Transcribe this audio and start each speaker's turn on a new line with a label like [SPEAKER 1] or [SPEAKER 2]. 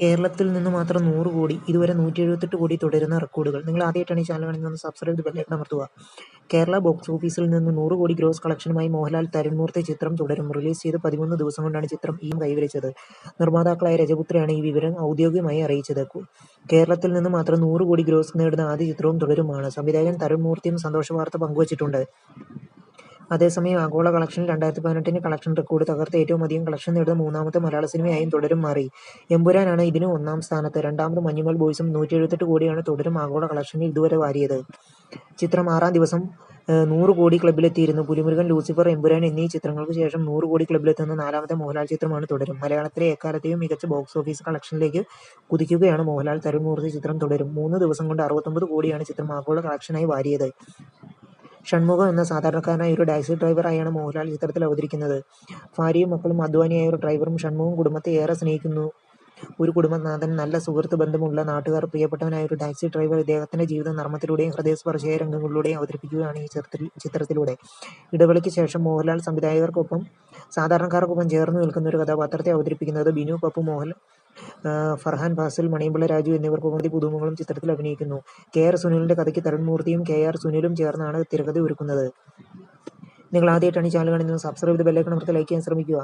[SPEAKER 1] കേരളത്തിൽ നിന്ന് മാത്രം 100 കോടി, ഇതുവരെ 178 കോടി തുടരുന്ന റെക്കോർഡുകൾ. നിങ്ങൾ ആദ്യമായിട്ടാണ് ഈ ചാനൽ കാണുന്നതെന്ന് സബ്സ്ക്രൈബ് ചെയ്ത് ബെല്ലൈക്കൺ അമർത്തുക. കേരള ബോക്സ് ഓഫീസിൽ നിന്ന് 100 കോടി ഗ്രോസ് കളക്ഷനുമായി മോഹൻലാൽ തരുൺമൂർത്തി ചിത്രം തുടരും. റിലീസ് ചെയ്ത് 13 ദിവസം കൊണ്ടാണ് ചിത്രം കൈവരിച്ചത്. നിർമ്മാതാക്കളായ രജപുത്രയാണ് ഈ വിവരം ഔദ്യോഗികമായി അറിയിച്ചത്. കേരളത്തിൽ നിന്ന് മാത്രം 100 കോടി ഗ്രോസ് നേടുന്ന ആദ്യ ചിത്രവും തുടരുമാണ്. സംവിധായകൻ തരുൺമൂർത്തിയും സന്തോഷവാർത്ത പങ്കുവച്ചിട്ടുണ്ട്. അതേസമയം ആഗോള കളക്ഷനിൽ 2018 കളക്ഷൻ റെക്കോർഡ് തകർത്ത് ഏറ്റവും അധികം കളക്ഷൻ നേടുന്ന മൂന്നാമത്തെ മലയാള സിനിമയായും തുടരും മാറി. എമ്പുരാനാണ് ഇതിന് ഒന്നാം സ്ഥാനത്ത്. രണ്ടാമത് മഞ്ഞുമൽ ബോയ്സും 178 കോടിയാണ് തുടരും ആഗോള കളക്ഷനിൽ ഇതുവരെ വാരിയത്. ചിത്രം 6ാം ദിവസം 100 കോടി ക്ലബ്ബിലെത്തിയിരുന്നു. പുലിമുരുകൻ, ലൂസിഫർ, എമ്പുരാൻ എന്നീ ചിത്രങ്ങൾക്ക് ശേഷം 100 കോടി ക്ലബ്ബിലെത്തുന്ന 4ാമത്തെ മോഹൻലാൽ ചിത്രമാണ് തുടരും. മലയാളത്തിലെ എക്കാലത്തെയും മികച്ച ബോക്സ് ഓഫീസ് കളക്ഷനിലേക്ക് കുതിക്കുകയാണ് മോഹൻലാൽ. തരുൺമൂർത്തി ചിത്രം തുടരും. 3 ദിവസം കൊണ്ട് 69 കോടിയാണ് ചിത്രം ആഗോള കളക്ഷനായി വാരിയത്. ഷൺമുഖം എന്ന സാധാരണക്കാരനായ ഒരു ടാക്സി ഡ്രൈവറായാണ് മോഹൻലാൽ ചിത്രത്തിൽ അവതരിക്കുന്നത്. ഭാര്യയും മക്കളും അധ്വാനിയായ ഒരു ഡ്രൈവറും. ഷൺമുഖം കുടുംബത്തെ ഏറെ സ്നേഹിക്കുന്നു ഒരു കുടുംബനാഥൻ, നല്ല സുഹൃത്ത് ബന്ധമുള്ള നാട്ടുകാർ, പ്രിയപ്പെട്ടവനായ ഒരു ടാക്സി ഡ്രൈവർ. ഇദ്ദേഹത്തിന്റെ ജീവിതം നർമ്മത്തിലൂടെയും ഹൃദയസ്പർശിയായ രംഗങ്ങളിലൂടെയും അവതരിപ്പിക്കുകയാണ് ഈ ചിത്രത്തിലൂടെ. ഇടവേളയ്ക്ക് ശേഷം മോഹൻലാൽ സംവിധായകർക്കൊപ്പം സാധാരണക്കാർക്കൊപ്പം ചേർന്ന് നിൽക്കുന്ന ഒരു കഥാപാത്രത്തെ അവതരിപ്പിക്കുന്നത് ബിനു പപ്പു. ഫർഹാൻ ഫാസിൽ, മണിയമ്പിള്ള രാജു എന്നിവർക്കൊപ്പം പുതുമുഖങ്ങളും ചിത്രത്തിൽ അഭിനയിക്കുന്നു. KR സുനിലിന്റെ കഥയ്ക്ക് തരുൺമൂർത്തിയും KR സുനിലും ചേർന്നാണ് തിരക്കഥ ഒരുക്കുന്നത്. നിങ്ങൾ ആദ്യമായിട്ടാണ് ഈ ചാനൽ കാണുന്നത്, സബ്സ്ക്രൈബ് ചെയ്ത് ബെല്ലൈക്കൺ അമർത്തി ലൈക്ക് ചെയ്യാൻ ശ്രമിക്കുക.